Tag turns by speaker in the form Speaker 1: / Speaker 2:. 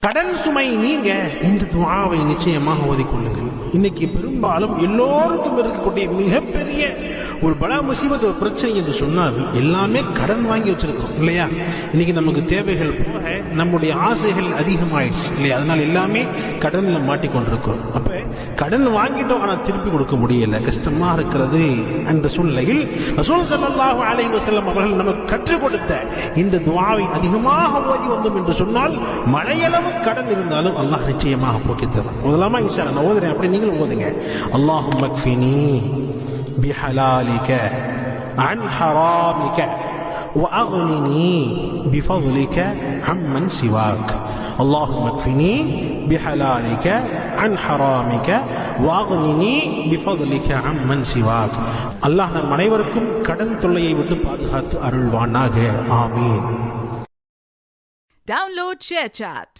Speaker 1: கடன் சுமை நீங்க இந்த துஆவை நிச்சயமாக ஓதிக்கொள்ளுங்கள். இன்னைக்கு பெரும்பாலும் எல்லோருக்கும் இருக்கக்கூடிய மிகப்பெரிய ஒரு பலா முசீபத் ஒரு பிரச்சனை என்று சொன்னால் எல்லாமே கடன் வாங்கி வச்சிருக்கோம் இல்லையா? இன்னைக்கு நமக்கு தேவைகள் போக நம்முடைய ஆசைகள் அதிகமாயிடுச்சு இல்லையா? அதனால எல்லாமே கடன்ல மாட்டிக்கொண்டிருக்கிறோம். அப்ப கடன் வாங்கிட்டோம் ஆனா திருப்பி கொடுக்க முடியல, கஷ்டமா இருக்கிறது என்ற சூழ்நிலையில் ரசூல் ஸல்லல்லாஹு அலைஹி வஸல்லம் அவர்கள் நமக்கு கற்றுக் கொடுத்த இந்த துஆவை அதிகமாக ஓதி வந்தோம் என்று சொன்னால் மலையளவு கடன் இருந்தாலும் அல்லாஹ் நிச்சயமாக போக்கி தருவான். முதலாமா இன்ஷா அல்லாஹ் நான் ஓதுறேன், அப்படி நீங்களும் ஓதுங்க. அல்லாஹும்ம க்ஃபினி பிஹலாலிக அன் ஹராமிக وأغنني بفضلك عمن سواك. اللهم اكفني بحلالك عن حرامك وأغنني بفضلك عمن سواك. அல்லாஹ் நம் அனைவருக்கும் கடன் தொல்லையை விட்டு பாதுகாத்து அருள்வானாக. ஆமீன்.
Speaker 2: Download ShareChat.